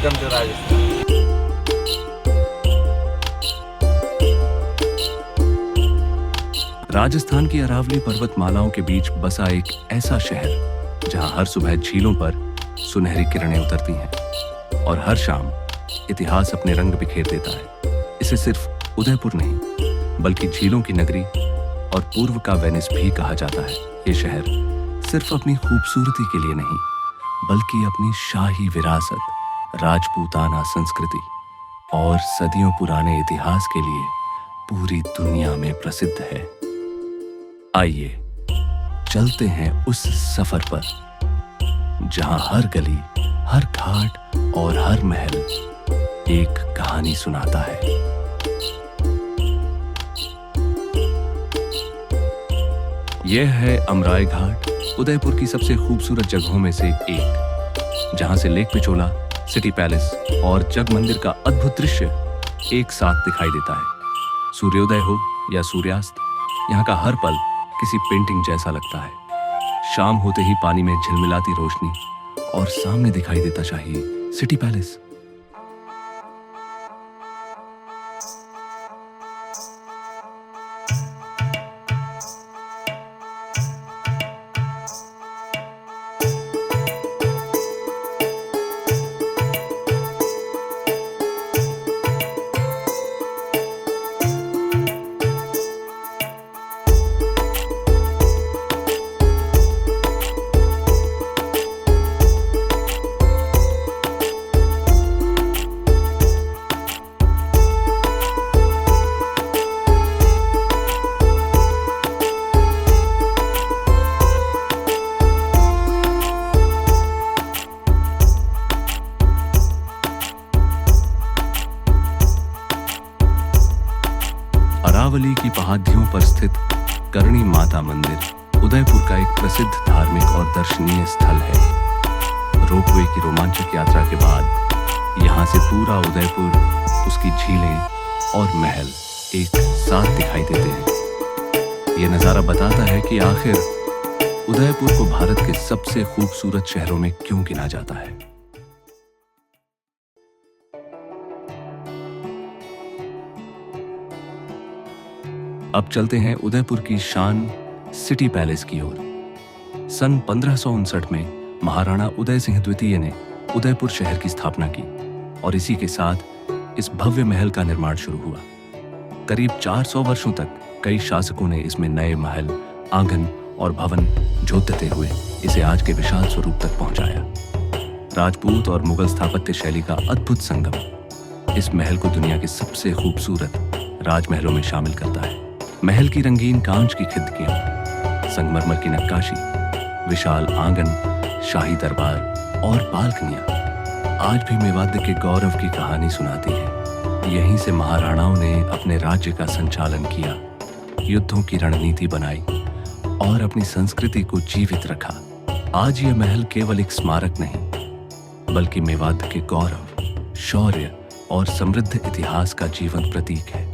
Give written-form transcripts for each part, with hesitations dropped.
Welcome to Rajasthan. Rajasthan की अरावली पर्वतमालाओं के बीच बसा एक ऐसा शहर जहां हर सुबह झीलों पर सुनहरी किरणें उतरती हैं और हर शाम इतिहास अपने रंग बिखेर देता है। इसे सिर्फ उदयपुर नहीं बल्कि झीलों की नगरी और पूर्व का वेनिस भी कहा जाता है। ये शहर सिर्फ अपनी खूबसूरती के लिए नहीं बल्कि अपनी शाही विरासत, राजपूताना संस्कृति और सदियों पुराने इतिहास के लिए पूरी दुनिया में प्रसिद्ध है। आइए चलते हैं उस सफर पर जहां हर गली, हर घाट और हर महल एक कहानी सुनाता है। यह है अमराई घाट, उदयपुर की सबसे खूबसूरत जगहों में से एक, जहां से लेक पिछोला, सिटी पैलेस और जग मंदिर का अद्भुत दृश्य एक साथ दिखाई देता है। सूर्योदय हो या सूर्यास्त, यहाँ का हर पल किसी पेंटिंग जैसा लगता है। शाम होते ही पानी में झिलमिलाती रोशनी और सामने दिखाई देता शाही सिटी पैलेस। अरावली की पहाड़ियों पर स्थित करणी माता मंदिर उदयपुर का एक प्रसिद्ध धार्मिक और दर्शनीय स्थल है। रोपवे की रोमांचक यात्रा के बाद यहाँ से पूरा उदयपुर, उसकी झीलें और महल एक साथ दिखाई देते हैं। ये नज़ारा बताता है कि आखिर उदयपुर को भारत के सबसे खूबसूरत शहरों में क्यों गिना जाता है। अब चलते हैं उदयपुर की शान सिटी पैलेस की ओर। सन 1559 में महाराणा उदय सिंह द्वितीय ने उदयपुर शहर की स्थापना की और इसी के साथ इस भव्य महल का निर्माण शुरू हुआ। करीब 400 वर्षों तक कई शासकों ने इसमें नए महल, आंगन और भवन जोतते हुए इसे आज के विशाल स्वरूप तक पहुंचाया। राजपूत और मुगल स्थापत्य शैली का अद्भुत संगम इस महल को दुनिया के सबसे खूबसूरत राजमहलों में शामिल करता है। महल की रंगीन कांच की खिड़कियां, संगमरमर की नक्काशी, विशाल आंगन, शाही दरबार और बालकनियां आज भी मेवाड़ के गौरव की कहानी सुनाती है। यहीं से महाराणाओं ने अपने राज्य का संचालन किया, युद्धों की रणनीति बनाई और अपनी संस्कृति को जीवित रखा। आज यह महल केवल एक स्मारक नहीं बल्कि मेवाड़ के गौरव, शौर्य और समृद्ध इतिहास का जीवंत प्रतीक है।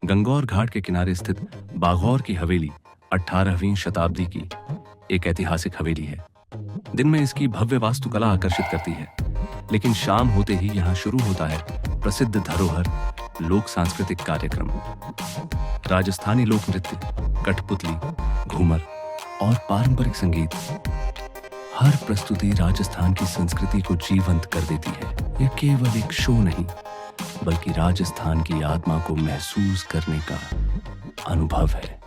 गंगौर घाट के किनारे स्थित बाघौर की हवेली 18वीं शताब्दी की एक ऐतिहासिक हवेली है। दिन में इसकी भव्य वास्तुकला आकर्षित करती है, लेकिन शाम होते ही यहाँ शुरू होता है प्रसिद्ध धरोहर लोक सांस्कृतिक कार्यक्रम। राजस्थानी लोक नृत्य, कठपुतली, घूमर और पारंपरिक संगीत, हर प्रस्तुति राजस्थान की संस्कृति को जीवंत कर देती है। यह केवल एक शो नहीं बल्कि राजस्थान की आत्मा को महसूस करने का अनुभव है।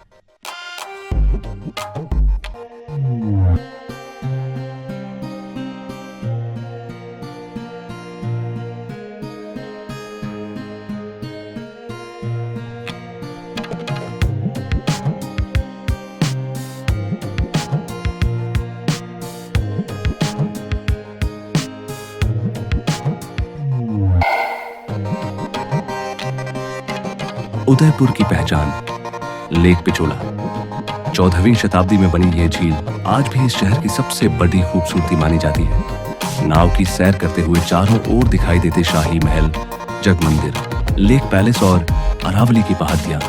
उदयपुर की पहचान लेक पिछोला। 14वीं शताब्दी में बनी यह झील आज भी इस शहर की सबसे बड़ी खूबसूरती मानी जाती है। नाव की सैर करते हुए चारों ओर दिखाई देते शाही महल, जग मंदिर, लेक पैलेस और अरावली की पहाड़ियां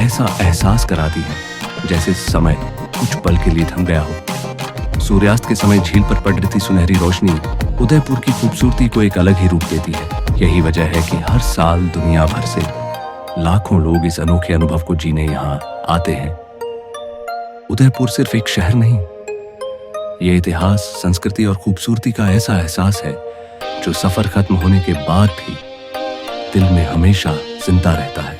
ऐसा एहसास कराती हैं जैसे समय कुछ पल के लिए थम गया हो। सूर्यास्त के समय झील पर पड़ रही सुनहरी रोशनी उदयपुर की खूबसूरती को एक अलग ही रूप देती है। यही वजह है कि हर साल दुनिया भर से लाखों लोग इस अनोखे अनुभव को जीने यहाँ आते हैं। उदयपुर सिर्फ एक शहर नहीं, ये इतिहास, संस्कृति और खूबसूरती का ऐसा एहसास है जो सफर खत्म होने के बाद भी दिल में हमेशा जिंदा रहता है।